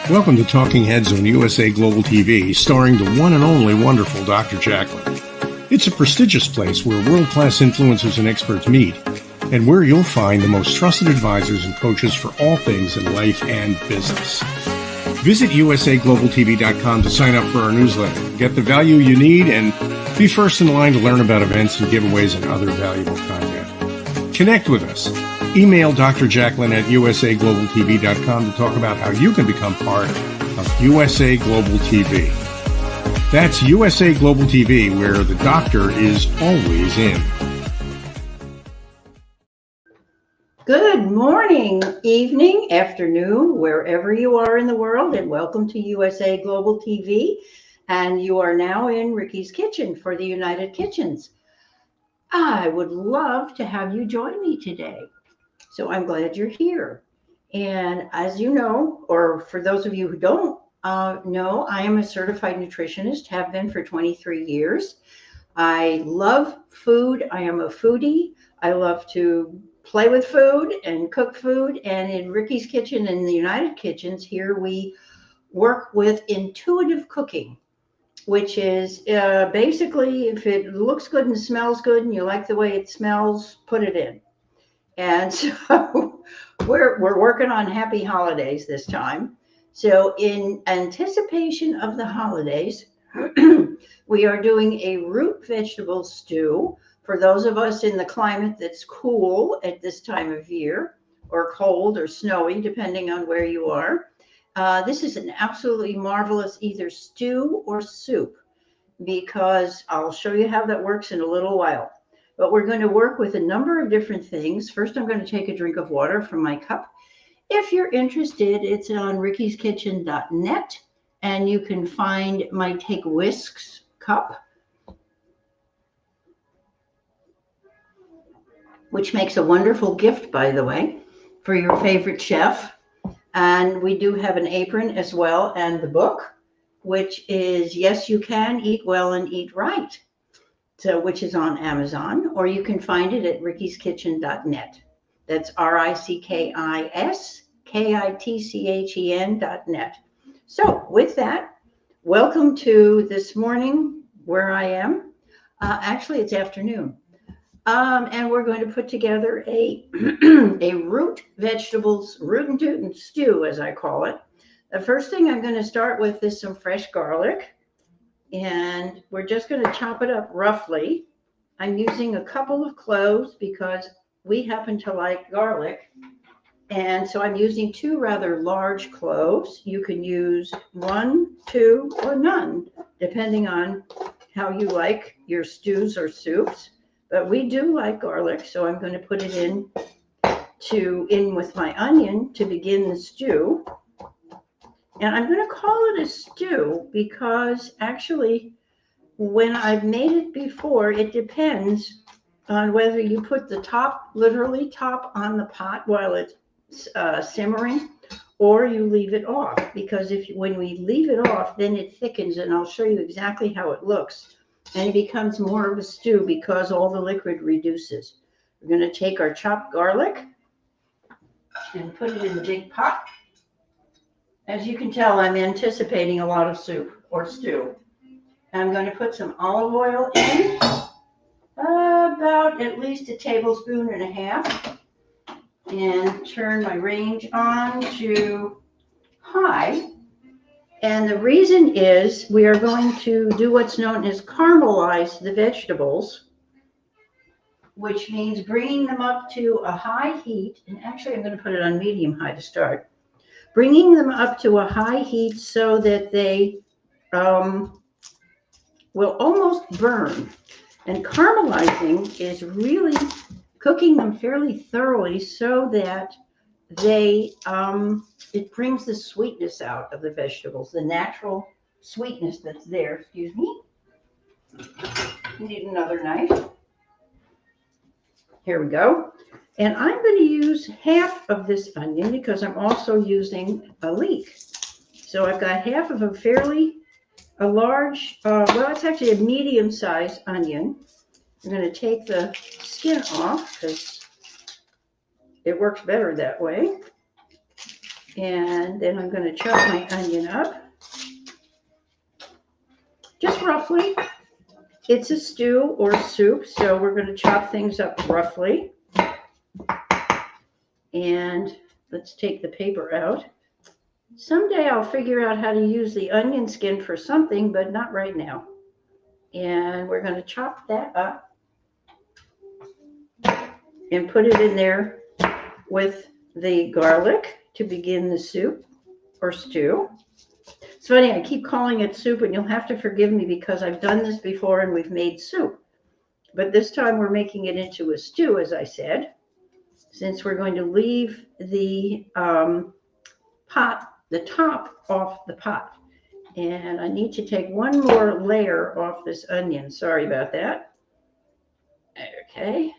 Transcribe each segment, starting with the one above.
Welcome to Talking Heads on USA Global TV, starring the one and only wonderful Dr. Jacqueline. It's a prestigious place where world-class influencers and experts meet, and where you'll find the most trusted advisors and coaches for all things in life and business. Visit usaglobaltv.com to sign up for our newsletter, get the value you need, and be first in line to learn about events and giveaways and other valuable content. Connect with us. Email Dr. Jacqueline at usaglobaltv.com to talk about how you can become part of USA Global TV. That's USA Global TV, where the doctor is always in. Good morning, evening, afternoon, wherever you are in the world, and welcome to USA Global TV. And you are now in Ricky's Kitchen for the United Kitchens. I would love to have you join me today. So I'm glad you're here. And as you know, or for those of you who don't know, I am a certified nutritionist, have been for 23 years. I love food. I am a foodie. I love to play with food and cook food. And in Ricky's Kitchen and the United Kitchens, here we work with intuitive cooking, which is basically if it looks good and smells good and you like the way it smells, put it in. And so we're working on happy holidays this time. So in anticipation of the holidays, we are doing a root vegetable stew for those of us in the climate that's cool at this time of year, or cold or snowy, depending on where you are. This is an absolutely marvelous either stew or soup, because I'll show you how that works in a little while. But we're going to work with a number of different things. First, I'm going to take a drink of water from my cup. If you're interested, it's on rickiskitchen.net, and you can find my Take Whisks cup, which makes a wonderful gift, by the way, for your favorite chef. And we do have an apron as well, and the book, which is Yes, You Can Eat Well and Eat Right. So, which is on Amazon, or you can find it at rickiskitchen.net. That's rickiskitchen.net. So with that, welcome to this morning where I am. Actually, it's afternoon. And we're going to put together a root and tootin' stew, as I call it. The first thing I'm going to start with is some fresh garlic. And we're just going to chop it up roughly. I'm using a couple of cloves because we happen to like garlic. And so I'm using 2 rather large cloves. You can use 1, 2, or none, depending on how you like your stews or soups. But we do like garlic, so I'm going to put it in with my onion to begin the stew. And I'm going to call it a stew because actually when I've made it before, it depends on whether you put the top, literally top on the pot while it's simmering, or you leave it off. Because when we leave it off, then it thickens, and I'll show you exactly how it looks. And it becomes more of a stew because all the liquid reduces. We're going to take our chopped garlic and put it in the big pot. As you can tell, I'm anticipating a lot of soup or stew. I'm going to put some olive oil in, about at least 1.5 tablespoons, and turn my range on to high. And the reason is we are going to do what's known as caramelize the vegetables, which means bringing them up to a high heat. And actually, I'm going to put it on medium high to start. Bringing them up to a high heat so that they will almost burn. And caramelizing is really cooking them fairly thoroughly so that it brings the sweetness out of the vegetables, the natural sweetness that's there. Excuse me. Need another knife. Here we go. And I'm going to use half of this onion because I'm also using a leek. So I've got half of a large, well, it's actually a medium-sized onion. I'm going to take the skin off because it works better that way. And then I'm going to chop my onion up. Just roughly. It's a stew or soup, so we're going to chop things up roughly. And let's take the paper out. Someday I'll figure out how to use the onion skin for something, but not right now. And we're going to chop that up and put it in there with the garlic to begin the soup or stew. It's funny, I keep calling it soup, and you'll have to forgive me because I've done this before and we've made soup. But this time we're making it into a stew, as I said, since we're going to leave the the top off the pot. And I need to take one more layer off this onion. Sorry about that. Okay.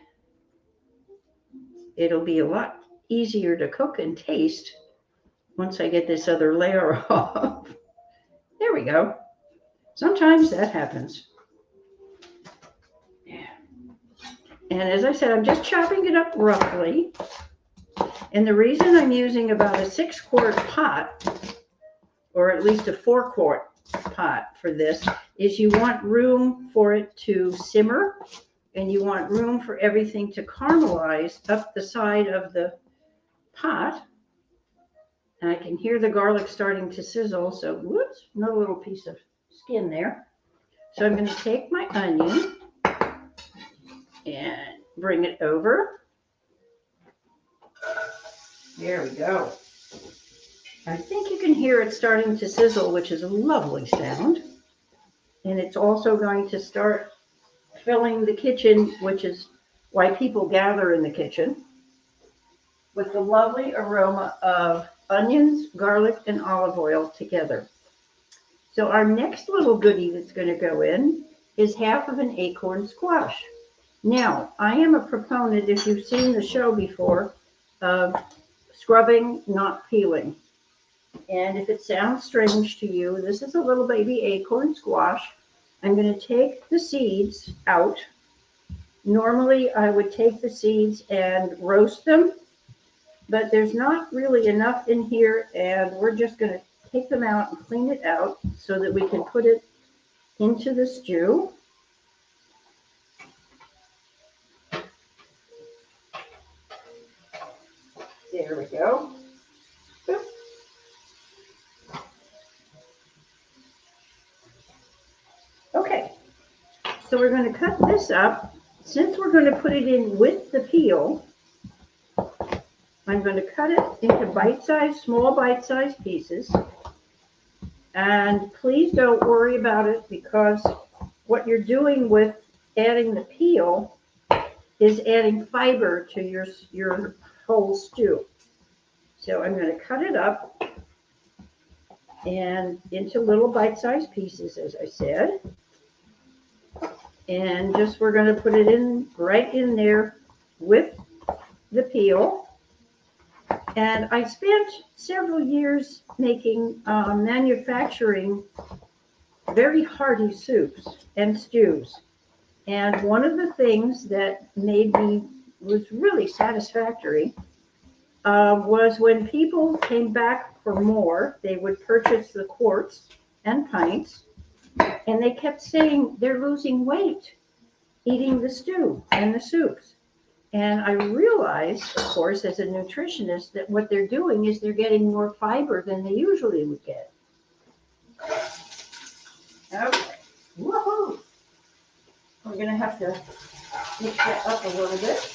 It'll be a lot easier to cook and taste once I get this other layer off. There we go. Sometimes that happens. Yeah. And as I said, I'm just chopping it up roughly. And the reason I'm using about a 6-quart pot, or at least a 4-quart pot for this, is you want room for it to simmer, and you want room for everything to caramelize up the side of the pot. And I can hear the garlic starting to sizzle, so whoops, another little piece of skin there. So I'm going to take my onion and bring it over. There we go. I think you can hear it starting to sizzle, which is a lovely sound. And it's also going to start filling the kitchen, which is why people gather in the kitchen, with the lovely aroma of onions, garlic, and olive oil together. So our next little goodie that's going to go in is half of an acorn squash. Now, I am a proponent, if you've seen the show before, of scrubbing, not peeling. And if it sounds strange to you, this is a little baby acorn squash. I'm going to take the seeds out. Normally, I would take the seeds and roast them, but there's not really enough in here, and we're just going to take them out and clean it out so that we can put it into the stew. There we go. Boop. Okay, so we're going to cut this up. Since we're going to put it in with the peel, I'm going to cut it into bite-sized, small bite-sized pieces. And please don't worry about it, because what you're doing with adding the peel is adding fiber to your whole stew. So I'm going to cut it up and into little bite-sized pieces, as I said. And just we're going to put it in right in there with the peel. And I spent several years manufacturing very hearty soups and stews. And one of the things that was really satisfactory was when people came back for more, they would purchase the quarts and pints, and they kept saying they're losing weight eating the stew and the soups. And I realized, of course, as a nutritionist, that what they're doing is they're getting more fiber than they usually would get. Okay, woohoo! We're going to have to mix that up a little bit.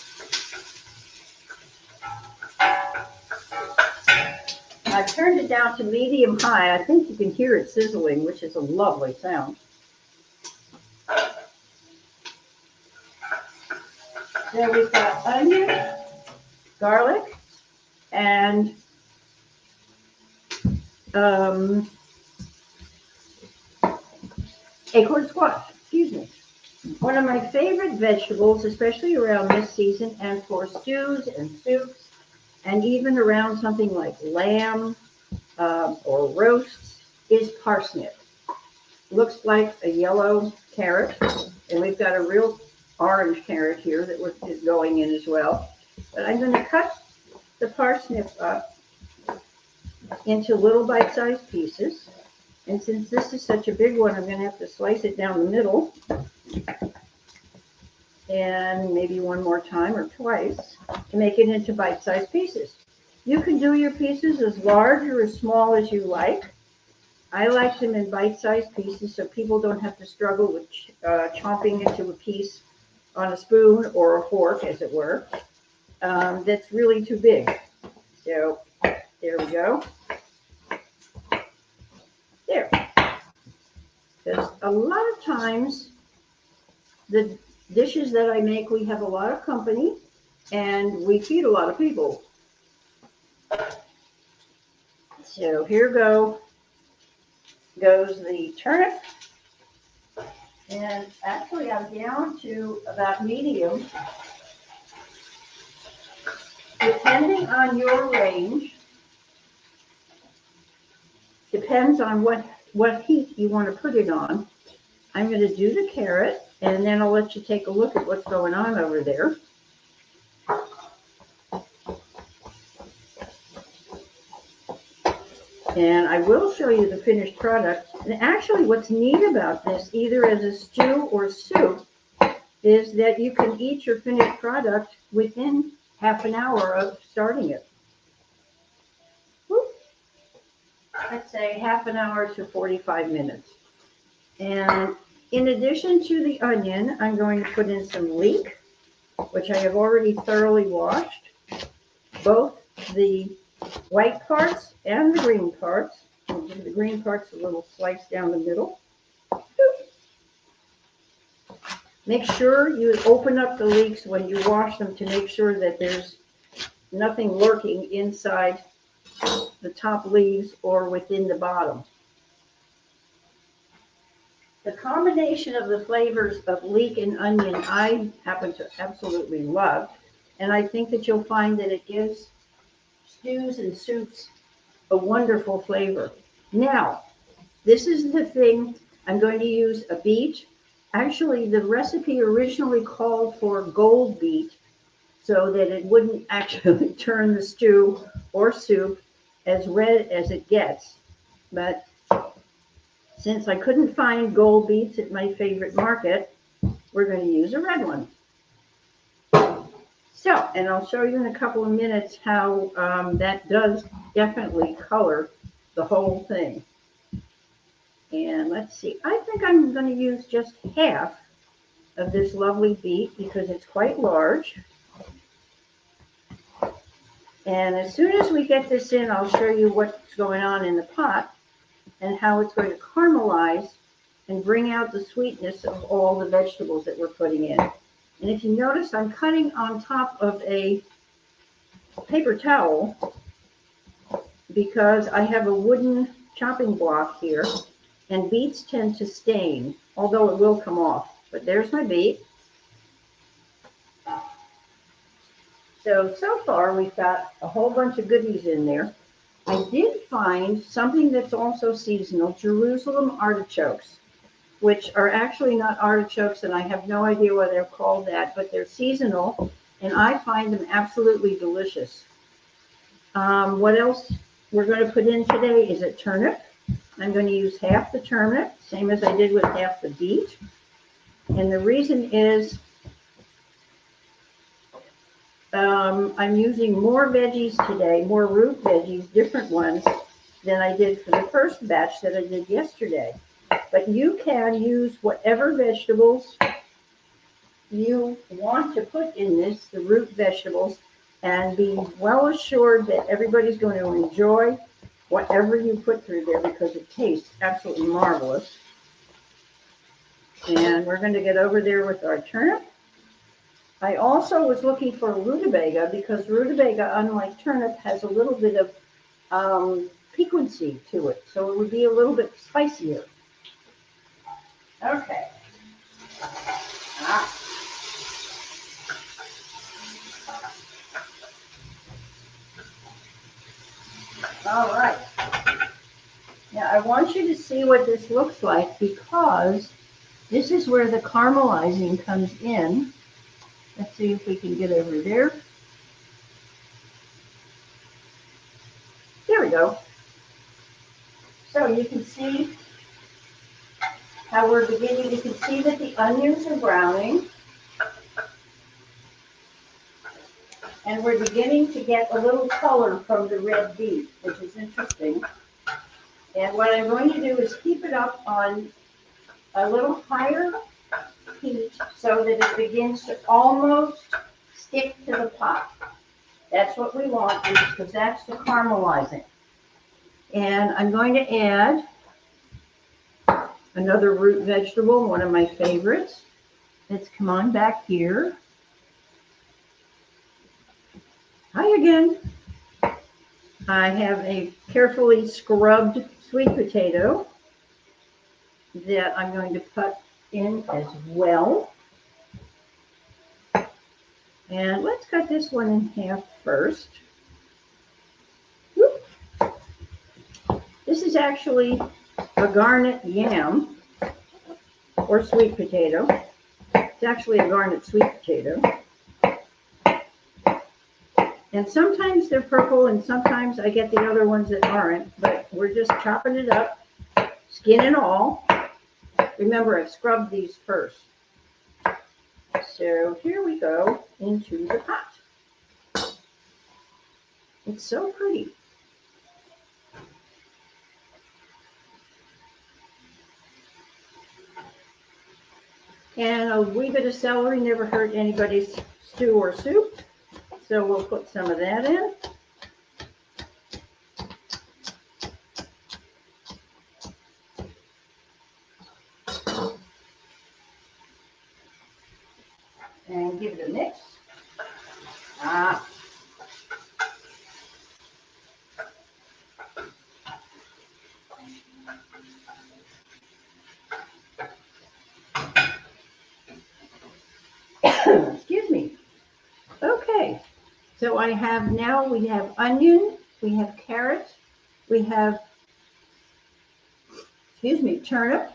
I've turned it down to medium high. I think you can hear it sizzling, which is a lovely sound. There we've got onion, garlic, and acorn squash, excuse me. One of my favorite vegetables, especially around this season and for stews and soups, and even around something like lamb or roasts, is parsnip. Looks like a yellow carrot, and we've got a real orange carrot here that is going in as well. But I'm going to cut the parsnip up into little bite-sized pieces. And since this is such a big one, I'm going to have to slice it down the middle. And maybe one more time or twice to make it into bite-sized pieces. You can do your pieces as large or as small as you like. I like them in bite-sized pieces so people don't have to struggle with chomping into a piece on a spoon or a fork, as it were. That's really too big. So there we go. There. Because a lot of times the dishes that I make, we have a lot of company and we feed a lot of people. So here goes the turnip. And actually I'm down to about medium. Depending on your range, depends on what heat you want to put it on. I'm going to do the carrot, and then I'll let you take a look at what's going on over there. And I will show you the finished product. And actually what's neat about this, either as a stew or soup, is that you can eat your finished product within half an hour of starting it. Whoop. Let's say half an hour to 45 minutes. And in addition to the onion, I'm going to put in some leek, which I have already thoroughly washed, both the white parts and the green parts. I'll give the green parts a little slice down the middle. Make sure you open up the leeks when you wash them to make sure that there's nothing lurking inside the top leaves or within the bottom. The combination of the flavors of leek and onion I happen to absolutely love, and I think that you'll find that it gives stews and soups a wonderful flavor. Now, this is the thing. I'm going to use a beet. Actually, the recipe originally called for gold beet so that it wouldn't actually turn the stew or soup as red as it gets. But since I couldn't find gold beets at my favorite market, we're going to use a red one. So, and I'll show you in a couple of minutes how that does definitely color the whole thing. And let's see, I think I'm going to use just half of this lovely beet because it's quite large. And as soon as we get this in, I'll show you what's going on in the pot and how it's going to caramelize and bring out the sweetness of all the vegetables that we're putting in. And if you notice, I'm cutting on top of a paper towel because I have a wooden chopping block here, and beets tend to stain, although it will come off. But there's my beet. So far we've got a whole bunch of goodies in there. I did find something that's also seasonal, Jerusalem artichokes, which are actually not artichokes, and I have no idea why they're called that, but they're seasonal, and I find them absolutely delicious. What else we're going to put in today is a turnip. I'm going to use half the turnip, same as I did with half the beet. And the reason is I'm using more veggies today, more root veggies, different ones, than I did for the first batch that I did yesterday. But you can use whatever vegetables you want to put in this, the root vegetables, and be well assured that everybody's going to enjoy whatever you put through there because it tastes absolutely marvelous. And we're going to get over there with our turnip. I also was looking for rutabaga because rutabaga, unlike turnip, has a little bit of piquancy to it, so it would be a little bit spicier. Okay. All right. Now I want you to see what this looks like because this is where the caramelizing comes in. Let's see if we can get over there. There we go. So you can see how we're beginning. You can see that the onions are browning. And we're beginning to get a little color from the red beet, which is interesting. And what I'm going to do is keep it up on a little higher heat so that it begins to almost stick to the pot. That's what we want, because that's the caramelizing. And I'm going to add another root vegetable, one of my favorites. Let's come on back here. Hi again. I have a carefully scrubbed sweet potato that I'm going to put in as well. And let's cut this one in half first. Whoop. This is actually a garnet yam or sweet potato. It's actually a garnet sweet potato. And sometimes they're purple and sometimes I get the other ones that aren't, but we're just chopping it up, skin and all. Remember, I've scrubbed these first. So here we go into the pot. It's so pretty. And a wee bit of celery never hurt anybody's stew or soup. So we'll put some of that in. And give it a mix. Excuse me. Okay. So we have onion, we have carrot, we have, turnip,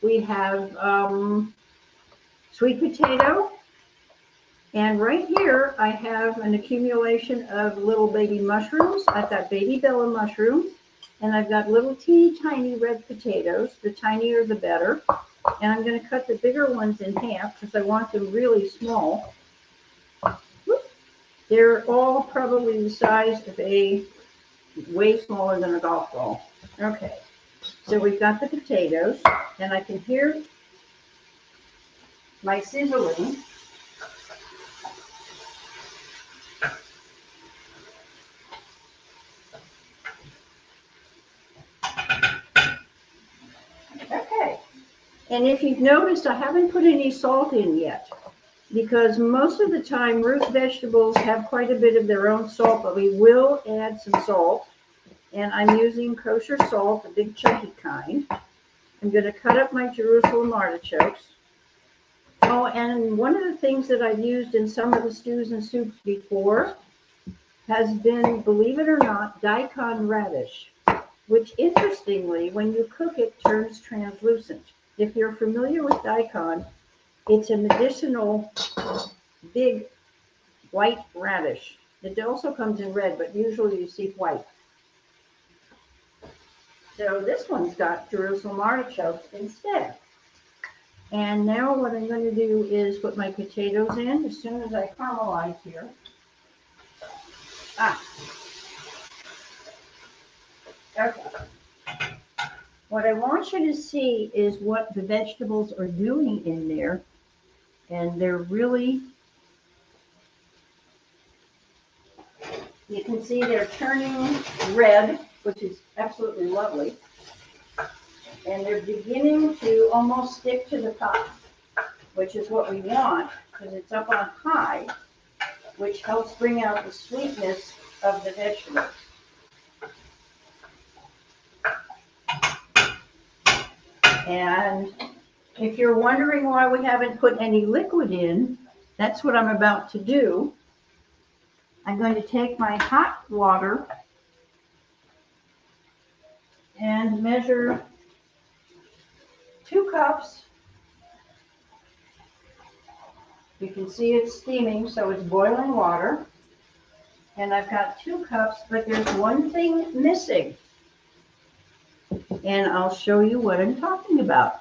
we have sweet potato, and right here I have an accumulation of little baby mushrooms. I've got baby bella mushrooms, and I've got little teeny tiny red potatoes. The tinier the better. And I'm going to cut the bigger ones in half because I want them really small. They're all probably the size of way smaller than a golf ball. Okay, so we've got the potatoes, and I can hear my sizzling. Okay, and if you've noticed, I haven't put any salt in yet, because most of the time root vegetables have quite a bit of their own salt, but we will add some salt. And I'm using kosher salt, the big chunky kind. I'm going to cut up my Jerusalem artichokes. Oh, and one of the things that I've used in some of the stews and soups before has been, believe it or not, daikon radish, which interestingly, when you cook it, turns translucent. If you're familiar with daikon, it's a medicinal big white radish. It also comes in red, but usually you see white. So this one's got Jerusalem artichokes instead. And now what I'm going to do is put my potatoes in as soon as I caramelize here. Okay. What I want you to see is what the vegetables are doing in there. And they're really, you can see they're turning red, which is absolutely lovely. And they're beginning to almost stick to the pot, which is what we want because it's up on high, which helps bring out the sweetness of the vegetables. And if you're wondering why we haven't put any liquid in, that's what I'm about to do. I'm going to take my hot water and measure 2 cups. You can see it's steaming, so it's boiling water. And I've got 2 cups, but there's one thing missing. and I'll show you what I'm talking about,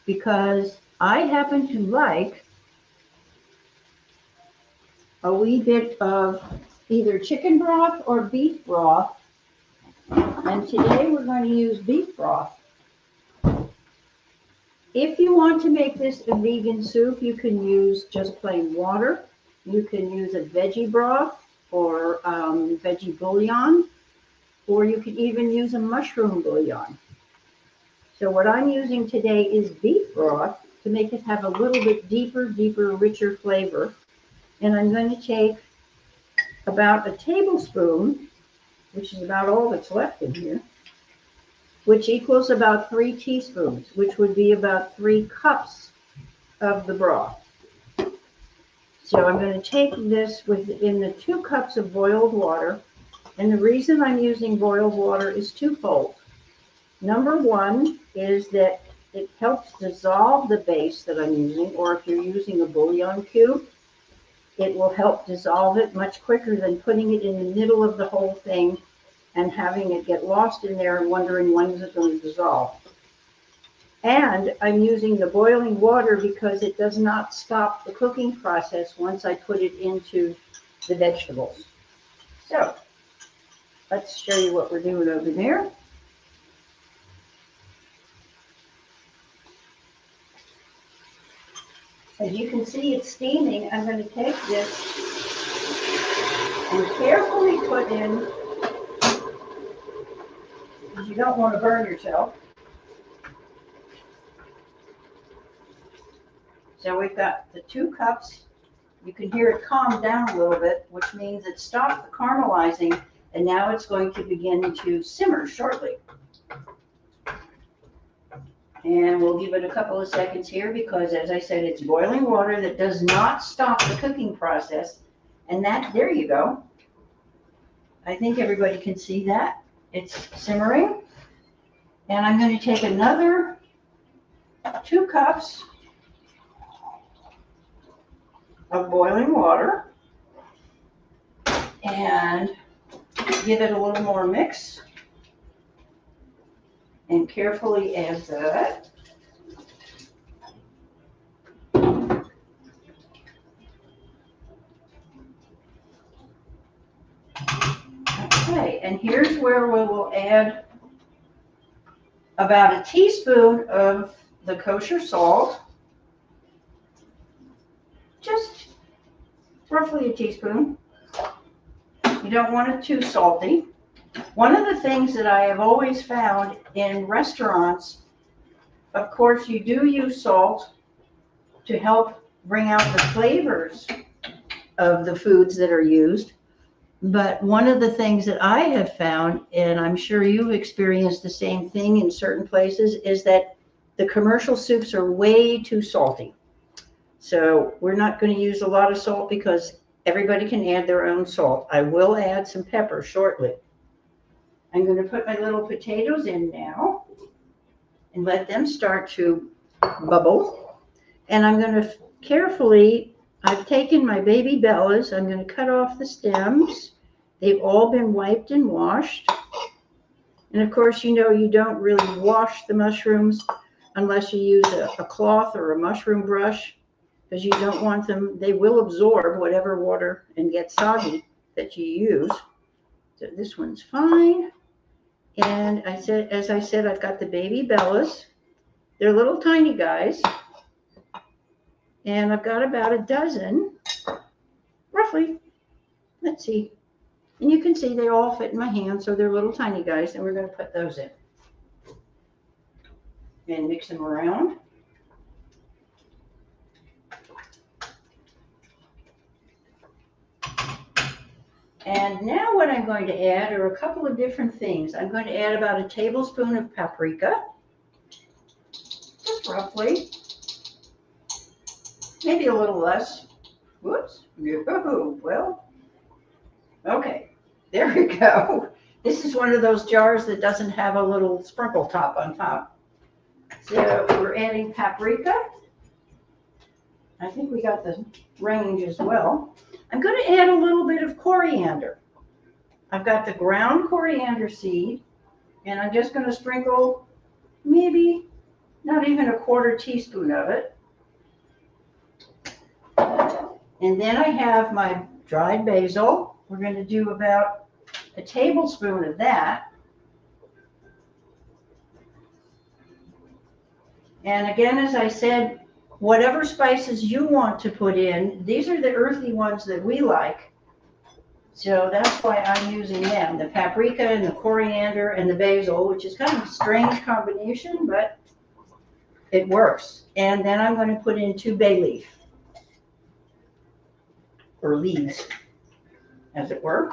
because I happen to like a wee bit of either chicken broth or beef broth, and today we're going to use beef broth. If you want to make this a vegan soup, you can use just plain water. You can use a veggie broth or veggie bouillon, or you can even use a mushroom bouillon. So what I'm using today is beef broth to make it have a little bit deeper, richer flavor. And I'm going to take about a tablespoon, which is about all that's left in here, which equals about 3 teaspoons, which would be about 3 cups of the broth. So I'm going to take this within the 2 cups of boiled water. And the reason I'm using boiled water is twofold. Number one is that it helps dissolve the base that I'm using, or if you're using a bouillon cube, it will help dissolve it much quicker than putting it in the middle of the whole thing and having it get lost in there and wondering when is it going to dissolve. And I'm using the boiling water because it does not stop the cooking process once I put it into the vegetables. So let's show you what we're doing over there. As you can see, it's steaming. I'm going to take this and carefully put in, because you don't want to burn yourself. So we've got the 2 cups. You can hear it calm down a little bit, which means it stopped the caramelizing, and now it's going to begin to simmer shortly. And we'll give it a couple of seconds here because, as I said, it's boiling water that does not stop the cooking process. And there you go. I think everybody can see that. It's simmering. And I'm going to take another 2 cups of boiling water and give it a little more mix. And carefully add that. Okay, and here's where we will add about a teaspoon of the kosher salt. Just roughly a teaspoon. You don't want it too salty. One of the things that I have always found in restaurants, of course, you do use salt to help bring out the flavors of the foods that are used. But one of the things that I have found, and I'm sure you've experienced the same thing in certain places, is that the commercial soups are way too salty. So we're not going to use a lot of salt because everybody can add their own salt. I will add some pepper shortly. I'm going to put my little potatoes in now and let them start to bubble. And I'm going to carefully, I've taken my baby bellas, I'm going to cut off the stems. They've all been wiped and washed. And of course, you know, you don't really wash the mushrooms unless you use a cloth or a mushroom brush, because you don't want them, they will absorb whatever water and get soggy that you use. So this one's fine. And as I said, I've got the baby bellas. They're little tiny guys. And I've got about a dozen, roughly. Let's see. And you can see they all fit in my hand, so they're little tiny guys, and we're going to put those in. And mix them around. And now what I'm going to add are a couple of different things. I'm going to add about a tablespoon of paprika, just roughly, maybe a little less. Whoops, well, okay, there we go. This is one of those jars that doesn't have a little sprinkle top on top. So we're adding paprika. I think we got the range as well. I'm going to add a little bit of coriander. I've got the ground coriander seed, And I'm just going to sprinkle maybe not even a quarter teaspoon of it. And then I have my dried basil. We're going to do about a tablespoon of that. And again, as I said, whatever spices you want to put in, these are the earthy ones that we like. So that's why I'm using them, the paprika and the coriander and the basil, which is kind of a strange combination, but it works. And then I'm going to put in 2 bay leaf, or leaves, as it were.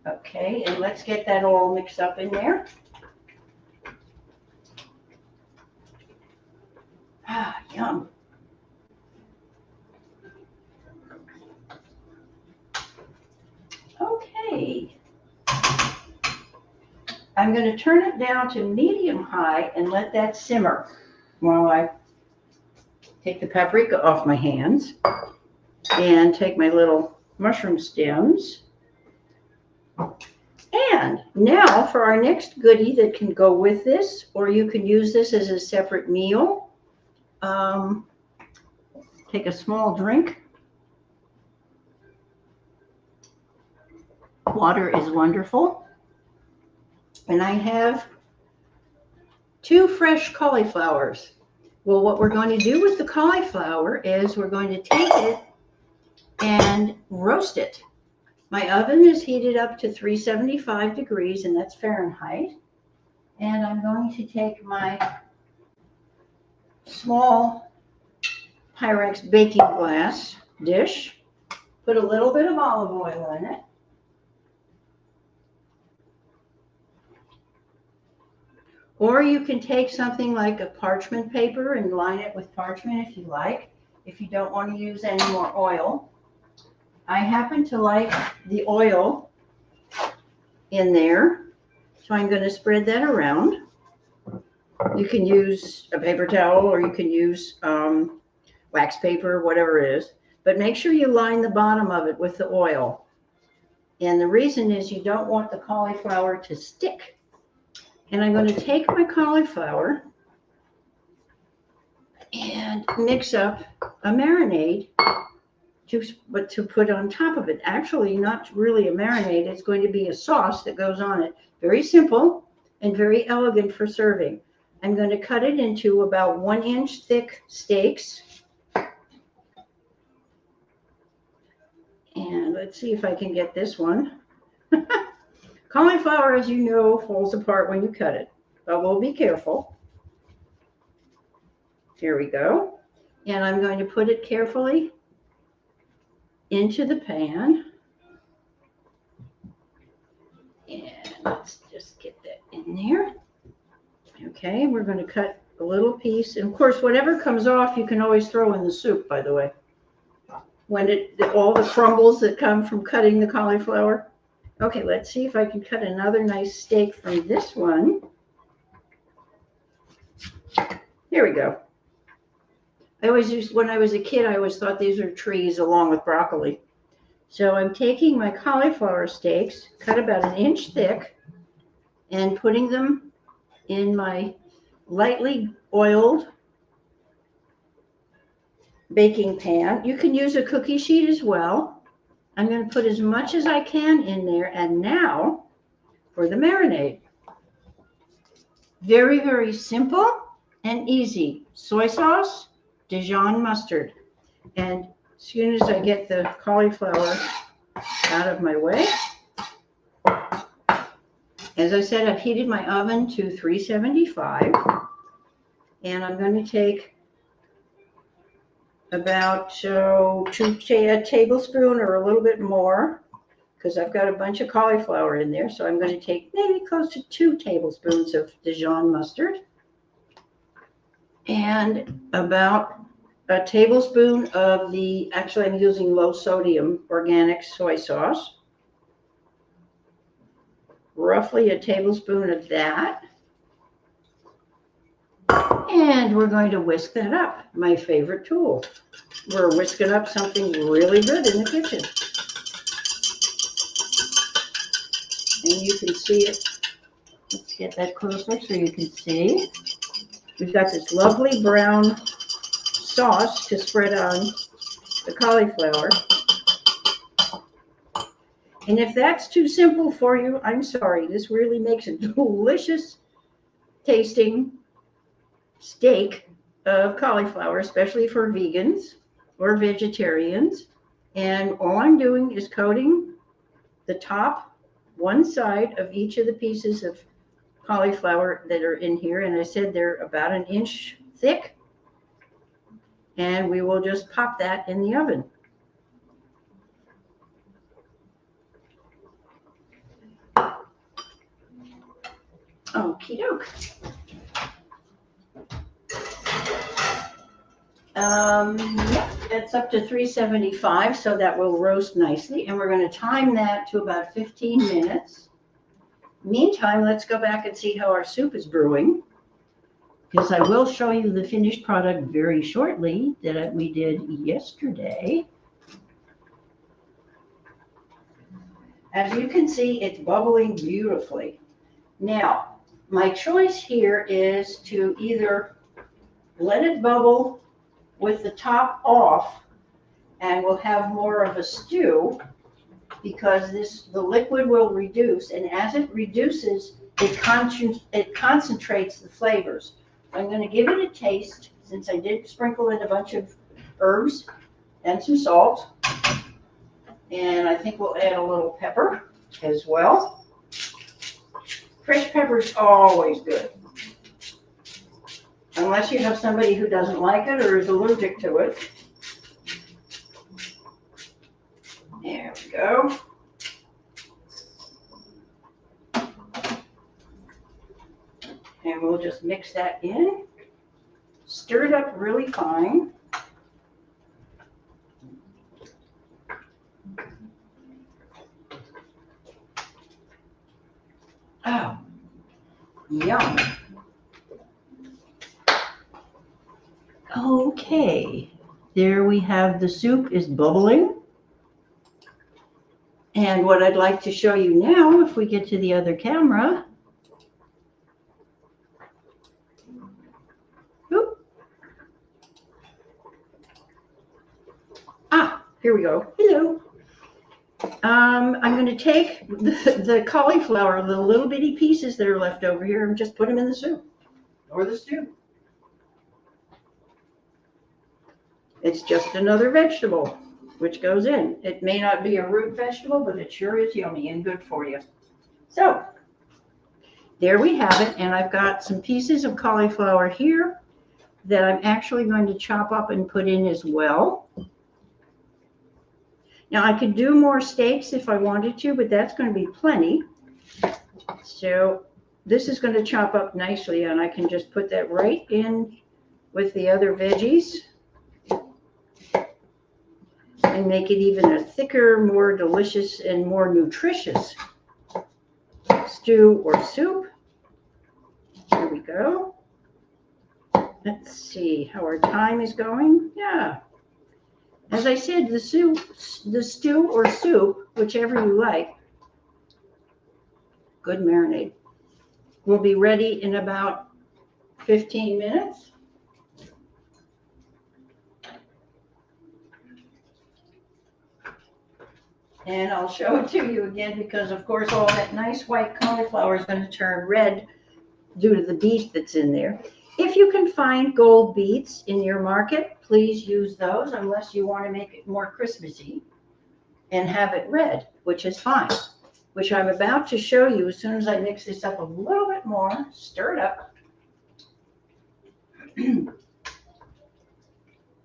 Okay, and let's get that all mixed up in there. Ah, yum. Okay. I'm going to turn it down to medium high and let that simmer while I take the paprika off my hands and take my little mushroom stems. And now for our next goodie that can go with this, or you can use this as a separate meal. Take a small drink. Water is wonderful. And I have 2 fresh cauliflowers. Well, what we're going to do with the cauliflower is we're going to take it and roast it. My oven is heated up to 375 degrees, and that's Fahrenheit. And I'm going to take my small Pyrex baking glass dish, put a little bit of olive oil in it. Or you can take something like a parchment paper and line it with parchment if you like, if you don't want to use any more oil. I happen to like the oil in there, so I'm going to spread that around. You can use a paper towel, or you can use wax paper, whatever it is, but make sure you line the bottom of it with the oil. And the reason is you don't want the cauliflower to stick. And I'm going to take my cauliflower and mix up a marinade to put on top of it. Actually, not really a marinade. It's going to be a sauce that goes on it. Very simple and very elegant for serving. I'm going to cut it into about 1-inch thick steaks. And let's see if I can get this one. Cauliflower, as you know, falls apart when you cut it, but we'll be careful. Here we go. And I'm going to put it carefully into the pan. And let's just get that in there. Okay, we're going to cut a little piece. And of course, whatever comes off, you can always throw in the soup, by the way. When all the crumbles that come from cutting the cauliflower. Okay, let's see if I can cut another nice steak from this one. Here we go. When I was a kid, I always thought these were trees along with broccoli. So I'm taking my cauliflower steaks, cut about 1 inch thick, and putting them in my lightly oiled baking pan. You can use a cookie sheet as well. I'm going to put as much as I can in there. And now for the marinade. Very, very simple and easy. Soy sauce, Dijon mustard. And as soon as I get the cauliflower out of my way, as I said, I've heated my oven to 375. And I'm going to take about a tablespoon or a little bit more, because I've got a bunch of cauliflower in there. So I'm going to take maybe close to 2 tablespoons of Dijon mustard and about a tablespoon of actually I'm using low sodium organic soy sauce, roughly a tablespoon of that. And we're going to whisk that up, my favorite tool. We're whisking up something really good in the kitchen. And you can see it Let's get that closer so you can see. We've got this lovely brown sauce to spread on the cauliflower. And if that's too simple for you, I'm sorry. This really makes a delicious tasting steak of cauliflower, especially for vegans or vegetarians. And all I'm doing is coating the top one side of each of the pieces of cauliflower that are in here. And I said they're about an inch thick. And we will just pop that in the oven. Okie doke. Yeah, it's up to 375, so that will roast nicely. And we're going to time that to about 15 minutes. Meantime, let's go back and see how our soup is brewing, because I will show you the finished product very shortly that we did yesterday. As you can see, it's bubbling beautifully. Now, my choice here is to either let it bubble with the top off, and we'll have more of a stew, because the liquid will reduce, and as it reduces, it concentrates the flavors. I'm going to give it a taste, since I did sprinkle in a bunch of herbs and some salt, and I think we'll add a little pepper as well. Fresh pepper's always good, unless you have somebody who doesn't like it or is allergic to it. There we go. And we'll just mix that in. Stir it up really fine. Oh, yum. Okay, there we have the soup is bubbling. And what I'd like to show you now, if we get to the other camera. Oop. Ah, here we go. Hello. I'm going to take the cauliflower, the little bitty pieces that are left over here, and just put them in the soup or the stew. It's just another vegetable which goes in. It may not be a root vegetable, but it sure is yummy and good for you. So there we have it. And I've got some pieces of cauliflower here that I'm actually going to chop up and put in as well. Now I could do more steaks if I wanted to, but that's going to be plenty. So this is going to chop up nicely, and I can just put that right in with the other veggies and make it even a thicker, more delicious, and more nutritious stew or soup. Here we go. Let's see how our time is going. Yeah. As I said, the stew or soup, whichever you like, good marinade, will be ready in about 15 minutes. And I'll show it to you again, because of course all that nice white cauliflower is going to turn red due to the beet that's in there. If you can find gold beets in your market, please use those, unless you want to make it more Christmassy and have it red, which is fine, which I'm about to show you as soon as I mix this up a little bit more, stir it up,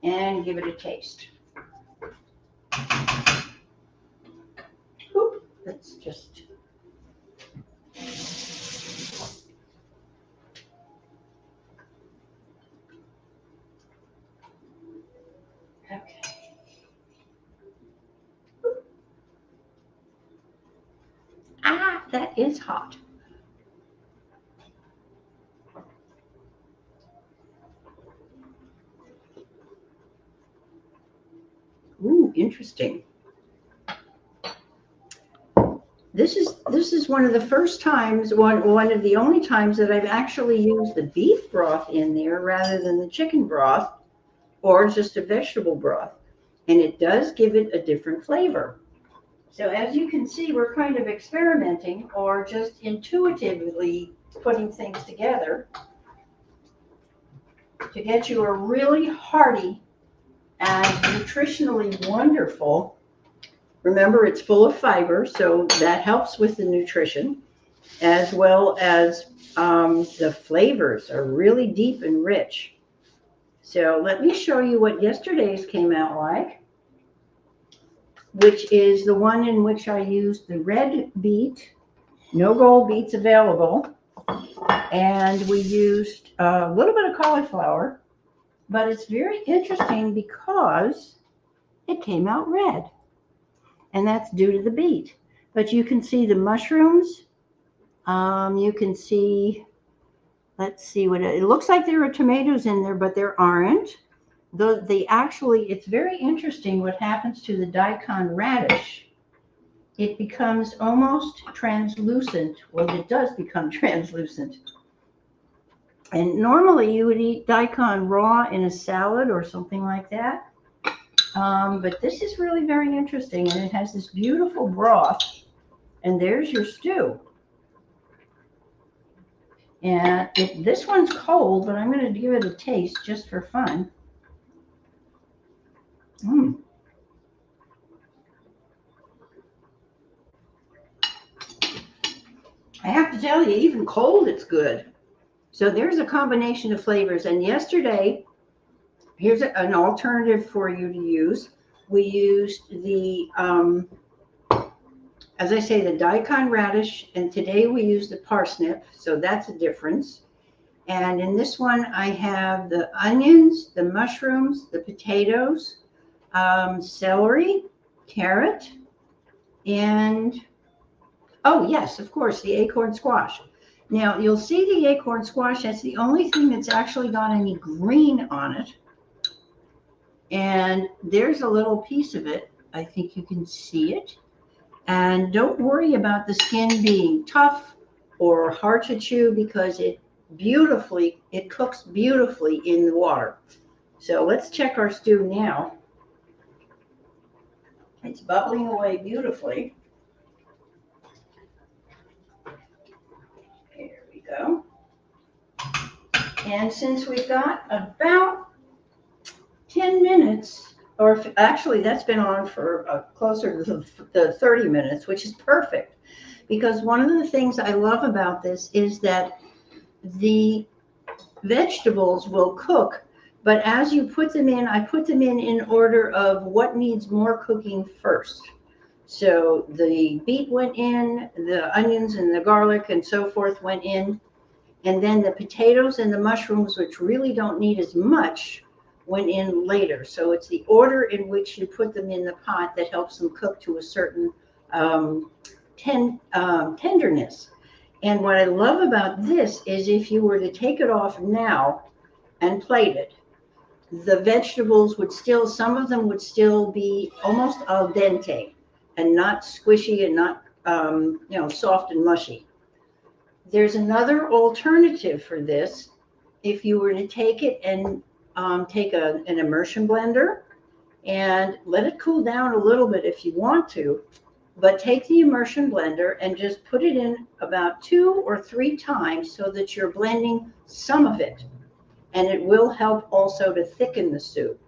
and give it a taste. Oop, let's just... Okay. Ah, that is hot. Ooh, interesting. this is one of the first times, one of the only times that I've actually used the beef broth in there rather than the chicken broth or just a vegetable broth. And it does give it a different flavor. So as you can see, we're kind of experimenting or just intuitively putting things together to get you a really hearty and nutritionally wonderful. Remember, it's full of fiber, so that helps with the nutrition, as well as the flavors are really deep and rich. So let me show you what yesterday's came out like, which is the one in which I used the red beet, no gold beets available, and we used a little bit of cauliflower, but it's very interesting because it came out red, and that's due to the beet. But you can see the mushrooms. You can see, let's see what it looks like. There are tomatoes in there, but there aren't. They actually, it's very interesting what happens to the daikon radish. It becomes almost translucent. Well, it does become translucent. And normally you would eat daikon raw in a salad or something like that. But this is really very interesting, and it has this beautiful broth. And there's your stew. And this one's cold, but I'm going to give it a taste just for fun. I have to tell you, even cold, it's good. So there's a combination of flavors. And yesterday, here's an alternative for you to use. We used the, as I say, the daikon radish, and today we use the parsnip. So that's a difference. And in this one, I have the onions, the mushrooms, the potatoes, celery, carrot, and, oh yes, of course, the acorn squash. Now, you'll see the acorn squash, that's the only thing that's actually got any green on it. And there's a little piece of it. I think you can see it. And don't worry about the skin being tough or hard to chew because it cooks beautifully in the water. So let's check our stew now. It's bubbling away beautifully. Here we go. And since we've got about 10 minutes, or actually that's been on for closer to the 30 minutes, which is perfect. Because one of the things I love about this is that the vegetables will cook, but as you put them in, I put them in order of what needs more cooking first. So the beet went in, the onions and the garlic and so forth went in, and then the potatoes and the mushrooms, which really don't need as much, went in later. So it's the order in which you put them in the pot that helps them cook to a certain tenderness. And what I love about this is if you were to take it off now and plate it, the vegetables would still, some of them would still be almost al dente and not squishy and not, soft and mushy. There's another alternative for this. If you were to take it and take an immersion blender and let it cool down a little bit if you want to, but take the immersion blender and just put it in about 2 or 3 times so that you're blending some of it. And it will help also to thicken the stew.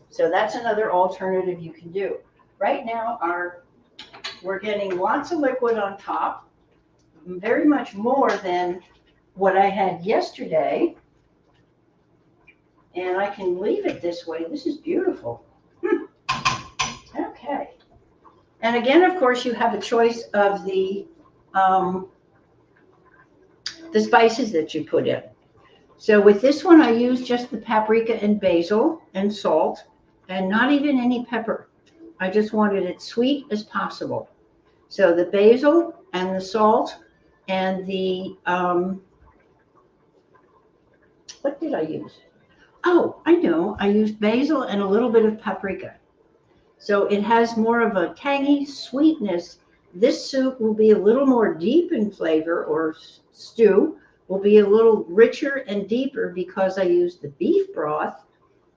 So that's another alternative you can do. Right now, we're getting lots of liquid on top, very much more than what I had yesterday. And I can leave it this way. This is beautiful. Okay. And again, of course, you have a choice of the spices that you put in. So with this one, I used just the paprika and basil and salt and not even any pepper. I just wanted it sweet as possible. So the basil and the salt and the, what did I use? Oh, I know. I used basil and a little bit of paprika. So it has more of a tangy sweetness This soup will be a little more deep in flavor, or stew will be a little richer and deeper because I used the beef broth.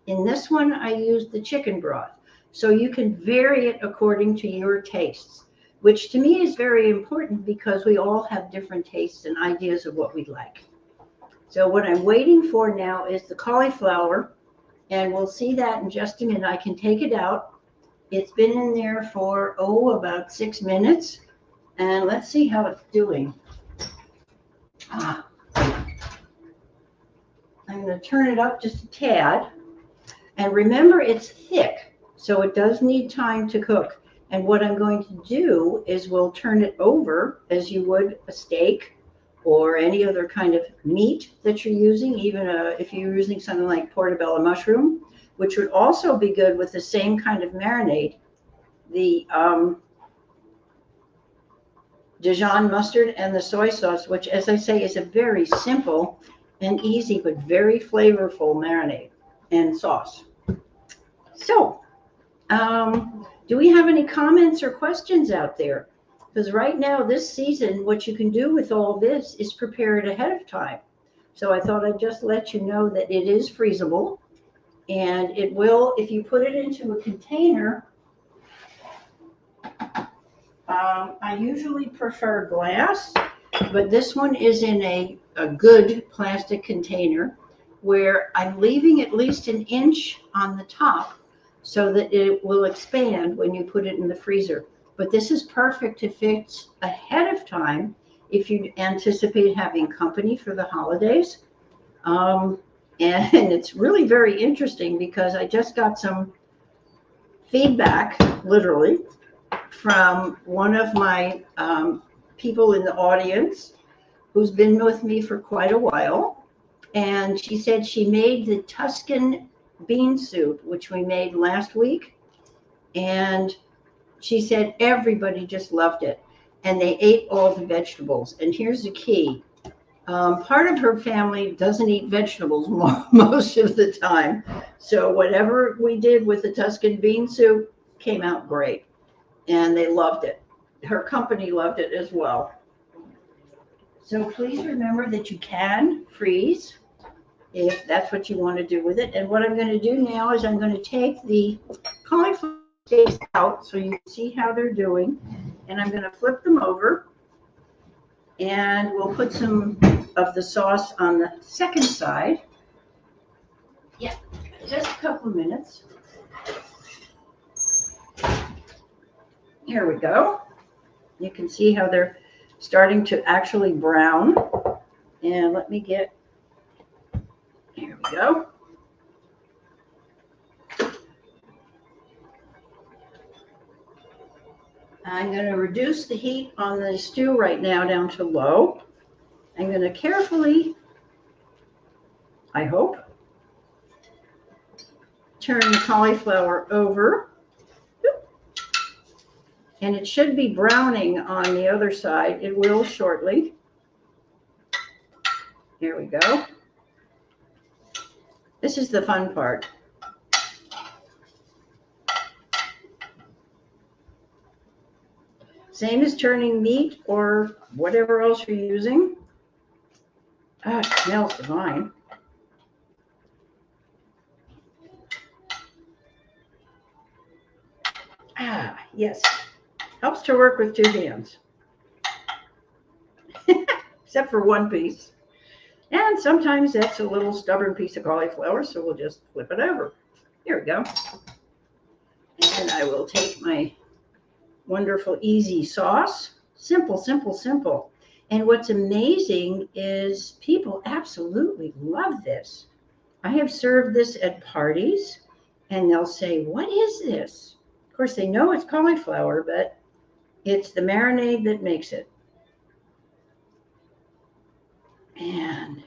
In this one, I used the chicken broth. So you can vary it according to your tastes, which to me is very important because we all have different tastes and ideas of what we like. So what I'm waiting for now is the cauliflower, and we'll see that in just a minute. I can take it out. It's been in there for, about 6 minutes. And let's see how it's doing. I'm going to turn it up just a tad. And remember, it's thick, so it does need time to cook. And what I'm going to do is we'll turn it over as you would a steak or any other kind of meat that you're using, even if you're using something like portobello mushroom, which would also be good with the same kind of marinade. The Dijon mustard and the soy sauce, which, as I say, is a very simple and easy but very flavorful marinade and sauce. So, do we have any comments or questions out there? Because right now, this season, what you can do with all this is prepare it ahead of time. So I thought I'd just let you know that it is freezable, and it will, if you put it into a container. I usually prefer glass, but this one is in a good plastic container where I'm leaving at least an inch on the top so that it will expand when you put it in the freezer. But this is perfect if it's ahead of time, if you anticipate having company for the holidays. And it's really very interesting because I just got some feedback, literally, from one of my people in the audience who's been with me for quite a while. And she said she made the Tuscan bean soup, which we made last week. And she said everybody just loved it. And they ate all the vegetables. And here's the key. Part of her family doesn't eat vegetables most of the time. So whatever we did with the Tuscan bean soup came out great. And they loved it. Her company loved it as well. So please remember that you can freeze if that's what you want to do with it. And what I'm going to do now is I'm going to take the cauliflower steaks out so you can see how they're doing. And I'm going to flip them over. And we'll put some of the sauce on the second side. Yeah, just a couple of minutes. Here we go. You can see how they're starting to actually brown. And let me get, here we go. I'm going to reduce the heat on the stew right now down to low. I'm going to carefully, I hope, turn the cauliflower over. And it should be browning on the other side. It will shortly. Here we go. This is the fun part. Same as turning meat or whatever else you're using. It smells divine. Yes. Helps to work with two hands. Except for one piece. And sometimes that's a little stubborn piece of cauliflower, so we'll just flip it over. Here we go. And I will take my wonderful, easy sauce. Simple, simple, simple. And what's amazing is people absolutely love this. I have served this at parties, and they'll say, "What is this?" Of course, they know it's cauliflower, but it's the marinade that makes it. And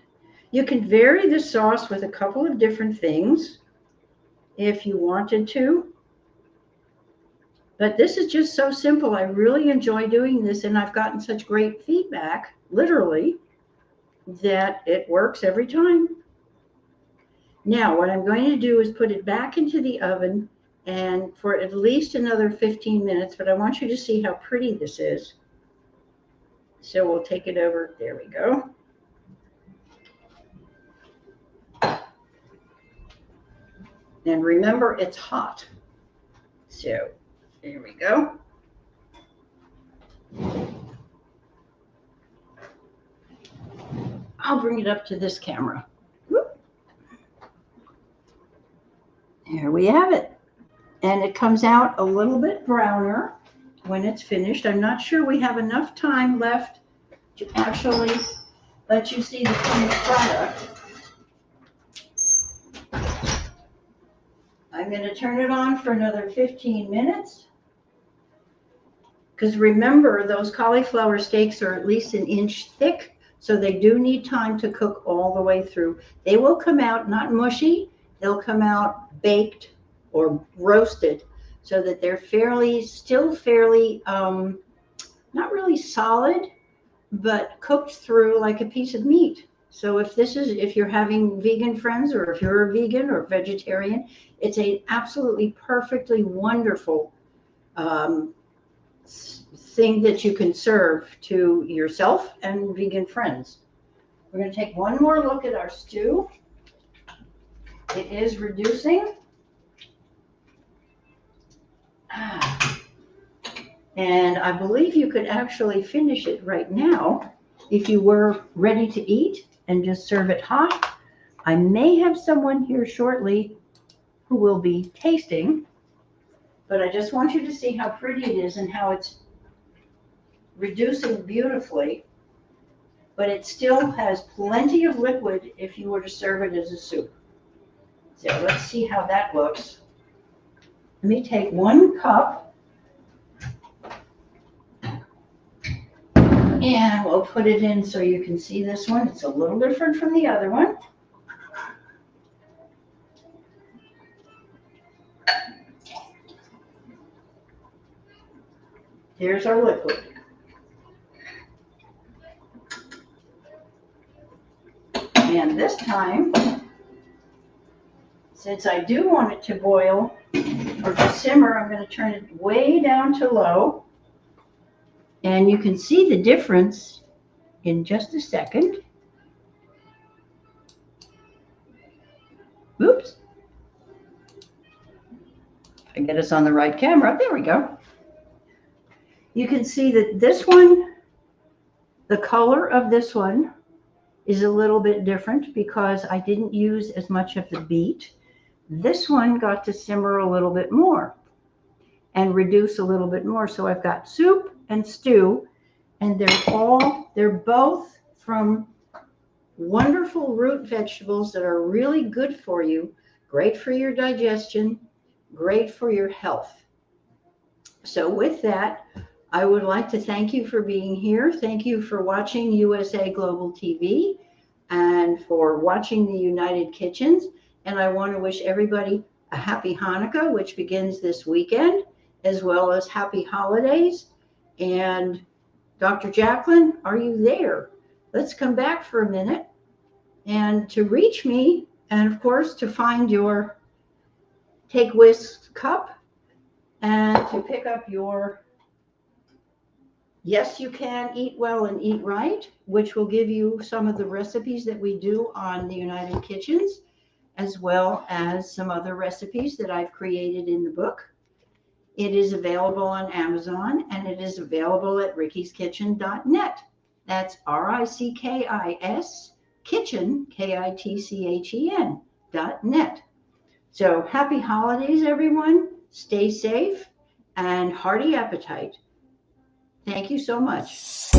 you can vary the sauce with a couple of different things if you wanted to. But this is just so simple. I really enjoy doing this, and I've gotten such great feedback, literally, that it works every time. Now, what I'm going to do is put it back into the oven and for at least another 15 minutes, but I want you to see how pretty this is. So we'll take it over. There we go. And remember, it's hot. So there we go. I'll bring it up to this camera. Whoop. There we have it. And it comes out a little bit browner when it's finished. I'm not sure we have enough time left to actually let you see the finished product. I'm going to turn it on for another 15 minutes. Because remember, those cauliflower steaks are at least an inch thick, so they do need time to cook all the way through. They will come out not mushy, they'll come out baked or roasted so that they're still fairly, not really solid, but cooked through like a piece of meat. So if you're having vegan friends, or if you're a vegan or vegetarian, it's a absolutely perfectly wonderful thing that you can serve to yourself and vegan friends. We're going to take one more look at our stew. It is reducing. And I believe you could actually finish it right now if you were ready to eat and just serve it hot. I may have someone here shortly who will be tasting, but I just want you to see how pretty it is and how it's reducing beautifully, but it still has plenty of liquid if you were to serve it as a soup. So let's see how that looks. Let me take 1 cup and we'll put it in so you can see this one. It's a little different from the other one. Here's our liquid. And this time, since I do want it to boil or to simmer, I'm going to turn it way down to low. And you can see the difference in just a second. Oops. I get us on the right camera. There we go. You can see that this one, the color of this one is a little bit different because I didn't use as much of the beet. This one got to simmer a little bit more and reduce a little bit more. So I've got soup and stew, and they're both from wonderful root vegetables that are really good for you, great for your digestion, great for your health. So with that, I would like to thank you for being here. Thank you for watching USA Global TV and for watching the United Kitchens. And I want to wish everybody a happy Hanukkah, which begins this weekend, as well as happy holidays. And Dr. Jacqueline, are you there? Let's come back for a minute. And to reach me, and of course, to find your Take Whisk cup and to pick up your Yes, You Can Eat Well and Eat Right, which will give you some of the recipes that we do on the United Kitchens, as well as some other recipes that I've created in the book. It is available on Amazon, and it is available at rickiskitchen.net. That's RICKIS kitchen, KITCHEN.net. So happy holidays, everyone. Stay safe and hearty appetite. Thank you so much.